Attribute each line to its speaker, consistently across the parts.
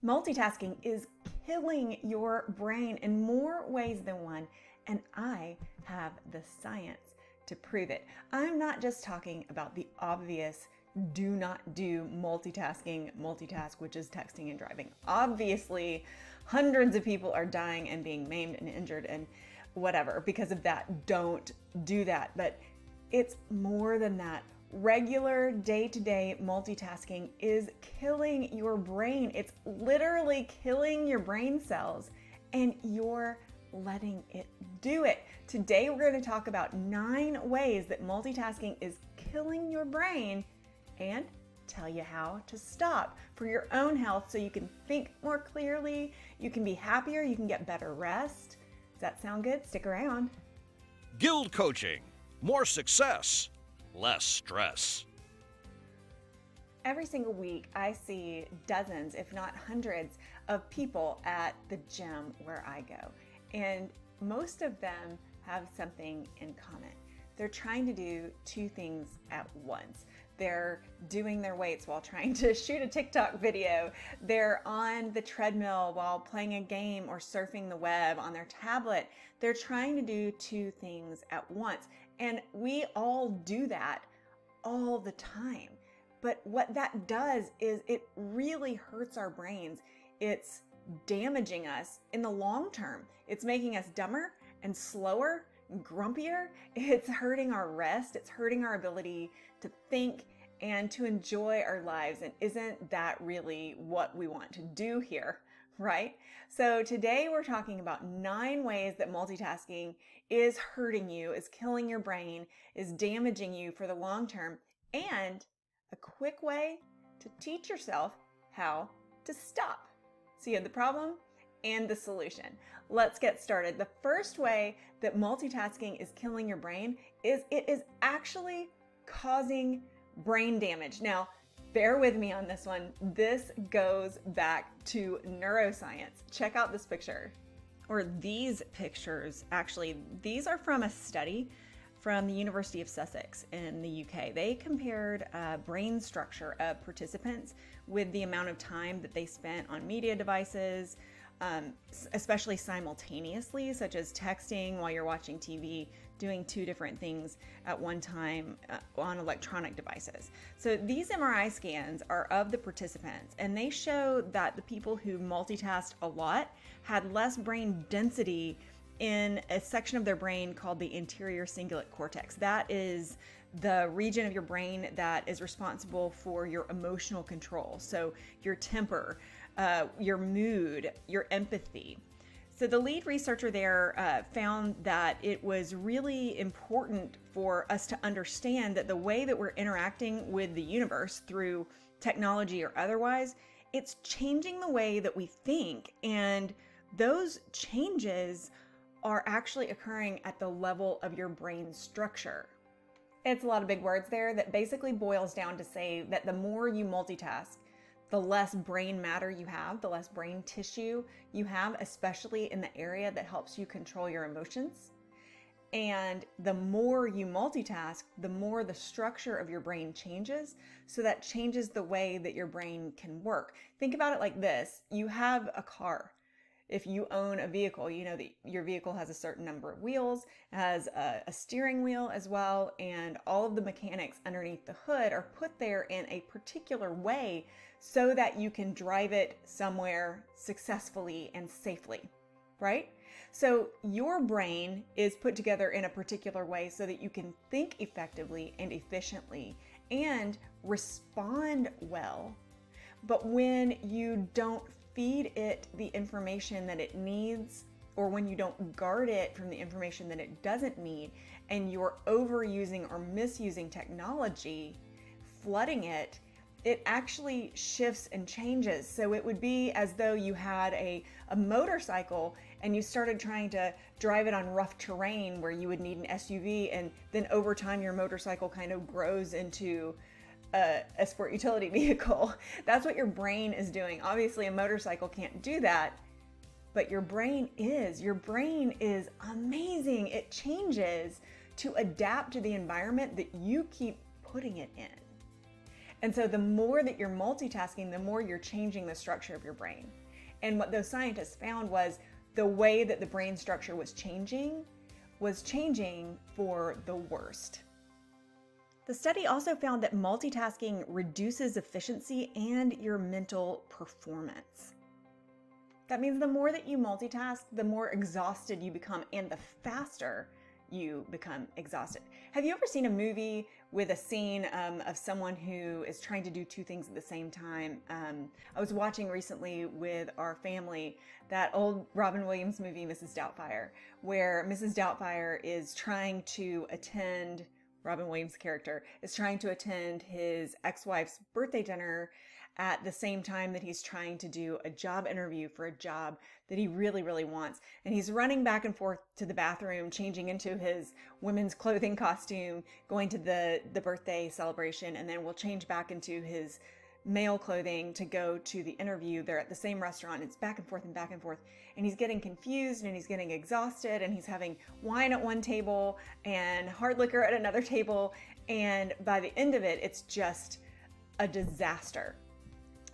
Speaker 1: Multitasking is killing your brain in more ways than one, and I have the science to prove it. I'm not just talking about the obvious do not do multitask, which is texting and driving. Obviously, hundreds of people are dying and being maimed and injured and whatever because of that. Don't do that. But it's more than that. Regular day-to-day multitasking is killing your brain. It's literally killing your brain cells, and you're letting it do it. Today, we're going to talk about 9 ways that multitasking is killing your brain and tell you how to stop for your own health so you can think more clearly, you can be happier, you can get better rest. Does that sound good? Stick around.
Speaker 2: Guild Coaching. More success, less stress.
Speaker 1: Every single week, I see dozens, if not hundreds, of people at the gym where I go. And most of them have something in common. They're trying to do 2 things at once. They're doing their weights while trying to shoot a TikTok video. They're on the treadmill while playing a game or surfing the web on their tablet. They're trying to do 2 things at once. And we all do that all the time. But what that does is it really hurts our brains. It's damaging us in the long term. It's making us dumber and slower, grumpier. It's hurting our rest. It's hurting our ability to think and to enjoy our lives. And isn't that really what we want to do here, right? So today we're talking about 9 ways that multitasking is hurting you, is killing your brain, is damaging you for the long term, and a quick way to teach yourself how to stop. So you have the problem and the solution. Let's get started. The first way that multitasking is killing your brain is it is actually causing brain damage. Now, bear with me on this one. This goes back to neuroscience. Check out this picture, or these pictures. Actually, these are from a study from the University of Sussex in the UK. They compared brain structure of participants with the amount of time that they spent on media devices, especially simultaneously, such as texting while you're watching TV, doing 2 different things at one time on electronic devices. So these MRI scans are of the participants, and they show that the people who multitasked a lot had less brain density in a section of their brain called the anterior cingulate cortex. That is the region of your brain that is responsible for your emotional control. So your temper, your mood, your empathy. So the lead researcher there found that it was really important for us to understand that the way that we're interacting with the universe through technology or otherwise, it's changing the way that we think. And those changes are actually occurring at the level of your brain structure. It's a lot of big words there that basically boils down to say that the more you multitask, the less brain matter you have, the less brain tissue you have, especially in the area that helps you control your emotions. And the more you multitask, the more the structure of your brain changes. So that changes the way that your brain can work. Think about it like this. You have a car. If you own a vehicle, you know that your vehicle has a certain number of wheels, has a steering wheel as well, and all of the mechanics underneath the hood are put there in a particular way so that you can drive it somewhere successfully and safely, right? So your brain is put together in a particular way so that you can think effectively and efficiently and respond well. But when you don't feed it the information that it needs, or when you don't guard it from the information that it doesn't need, and you're overusing or misusing technology, flooding it, it actually shifts and changes. So it would be as though you had a motorcycle and you started trying to drive it on rough terrain where you would need an SUV, and then over time your motorcycle kind of grows into a sport utility vehicle. That's what your brain is doing. Obviously, a motorcycle can't do that, but your brain is. Your brain is amazing. It changes to adapt to the environment that you keep putting it in. And so the more that you're multitasking, the more you're changing the structure of your brain. And what those scientists found was the way that the brain structure was changing for the worst. The study also found that multitasking reduces efficiency and your mental performance. That means the more that you multitask, the more exhausted you become and the faster you become exhausted. Have you ever seen a movie with a scene of someone who is trying to do two things at the same time? I was watching recently with our family that old Robin Williams movie, Mrs. Doubtfire, where Mrs. Doubtfire is trying to attend, Robin Williams' character is trying to attend his ex-wife's birthday dinner at the same time that he's trying to do a job interview for a job that he really, really wants. And he's running back and forth to the bathroom, changing into his women's clothing costume, going to the birthday celebration, and then will change back into his male clothing to go to the interview. They're at the same restaurant. It's back and forth and back and forth. And he's getting confused and he's getting exhausted and he's having wine at one table and hard liquor at another table. And by the end of it, it's just a disaster.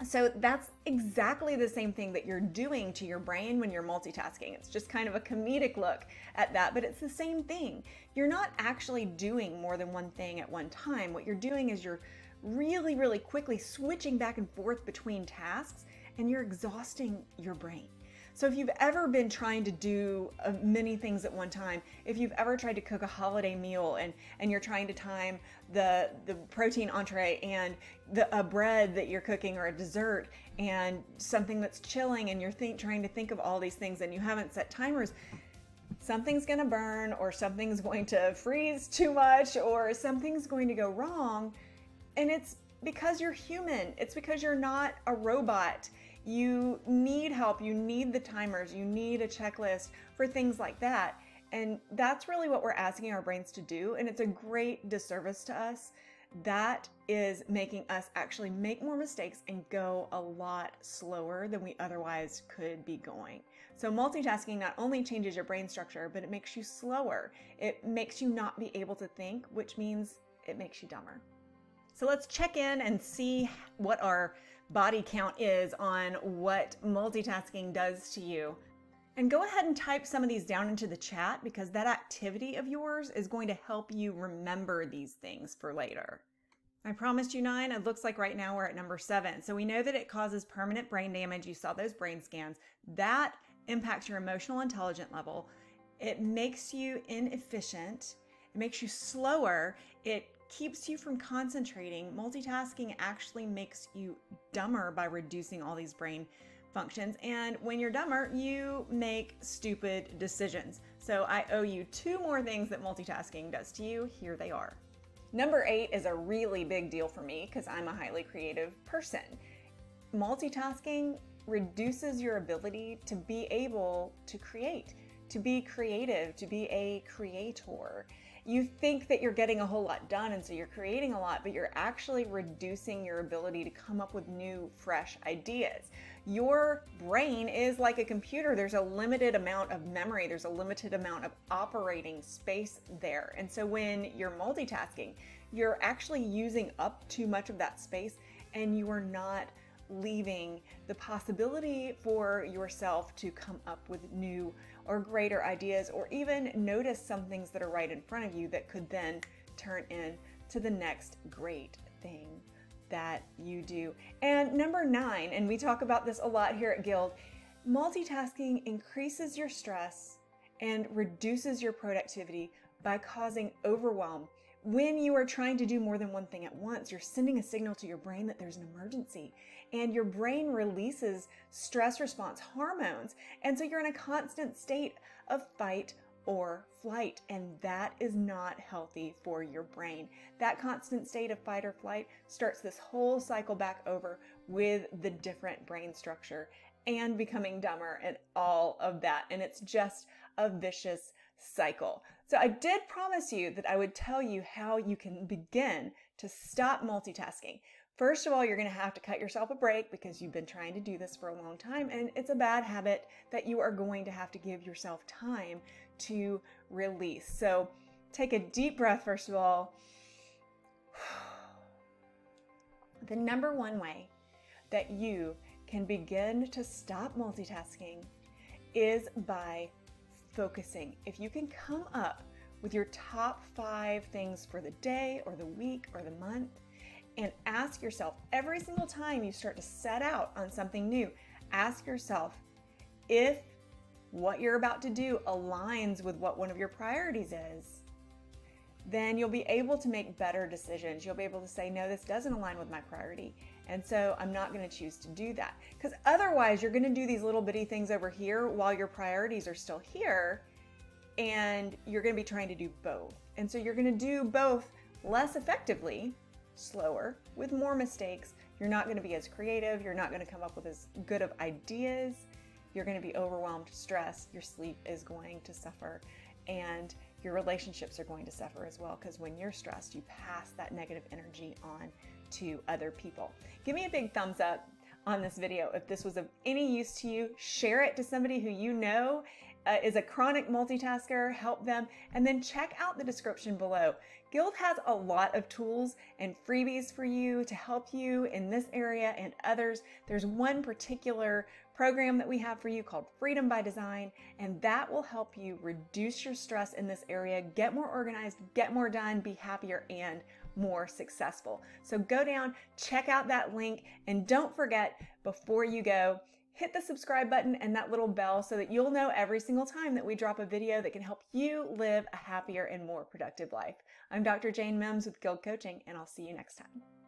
Speaker 1: So that's exactly the same thing that you're doing to your brain when you're multitasking. It's just kind of a comedic look at that, but it's the same thing. You're not actually doing more than one thing at one time. What you're doing is you're really, really quickly switching back and forth between tasks, and you're exhausting your brain. So if you've ever been trying to do many things at one time, if you've ever tried to cook a holiday meal and you're trying to time the protein entree and a bread that you're cooking or a dessert and something that's chilling and you're trying to think of all these things and you haven't set timers, something's going to burn or something's going to freeze too much or something's going to go wrong. And it's because you're human. It's because you're not a robot. You need help, you need the timers, you need a checklist for things like that. And that's really what we're asking our brains to do. And it's a great disservice to us. That is making us actually make more mistakes and go a lot slower than we otherwise could be going. So multitasking not only changes your brain structure, but it makes you slower. It makes you not be able to think, which means it makes you dumber. So let's check in and see what our body count is on what multitasking does to you. And go ahead and type some of these down into the chat because that activity of yours is going to help you remember these things for later. I promised you 9. It looks like right now we're at number 7. So we know that it causes permanent brain damage. You saw those brain scans. That impacts your emotional intelligence level. It makes you inefficient. It makes you slower. It keeps you from concentrating. Multitasking actually makes you dumber by reducing all these brain functions. And when you're dumber, you make stupid decisions. So I owe you 2 more things that multitasking does to you. Here they are. Number 8 is a really big deal for me because I'm a highly creative person. Multitasking reduces your ability to be able to create, to be creative, to be a creator. You think that you're getting a whole lot done and so you're creating a lot, but you're actually reducing your ability to come up with new, fresh ideas. Your brain is like a computer. There's a limited amount of memory. There's a limited amount of operating space there. And so when you're multitasking, you're actually using up too much of that space and you are not leaving the possibility for yourself to come up with new or greater ideas, or even notice some things that are right in front of you that could then turn into the next great thing that you do. And number 9, and we talk about this a lot here at Guild, multitasking increases your stress and reduces your productivity by causing overwhelm. When you are trying to do more than one thing at once, you're sending a signal to your brain that there's an emergency, and your brain releases stress response hormones. And so you're in a constant state of fight or flight, and that is not healthy for your brain. That constant state of fight or flight starts this whole cycle back over with the different brain structure and becoming dumber and all of that. And it's just a vicious cycle. So I did promise you that I would tell you how you can begin to stop multitasking. First of all, you're going to have to cut yourself a break because you've been trying to do this for a long time, and it's a bad habit that you are going to have to give yourself time to release. So take a deep breath first of all. The number one way that you can begin to stop multitasking is by focusing. If you can come up with your top 5 things for the day or the week or the month, and ask yourself every single time you start to set out on something new, ask yourself if what you're about to do aligns with what one of your priorities is, then you'll be able to make better decisions. You'll be able to say, no, this doesn't align with my priority, and so I'm not going to choose to do that. Because otherwise, you're going to do these little bitty things over here while your priorities are still here, and you're going to be trying to do both. And so you're going to do both less effectively, slower, with more mistakes. You're not going to be as creative. You're not going to come up with as good of ideas. You're going to be overwhelmed, stressed. Your sleep is going to suffer, and your relationships are going to suffer as well, because when you're stressed, you pass that negative energy on to other people. Give me a big thumbs up on this video if this was of any use to you. Share it to somebody who you know is a chronic multitasker. Help them, and then check out the description below. Guild has a lot of tools and freebies for you to help you in this area and others. There's one particular program that we have for you called Freedom by Design, and that will help you reduce your stress in this area, get more organized, get more done, be happier, and more successful. So go down, check out that link, and don't forget, before you go, hit the subscribe button and that little bell so that you'll know every single time that we drop a video that can help you live a happier and more productive life. I'm Dr. Jane Mims with Guild Coaching, and I'll see you next time.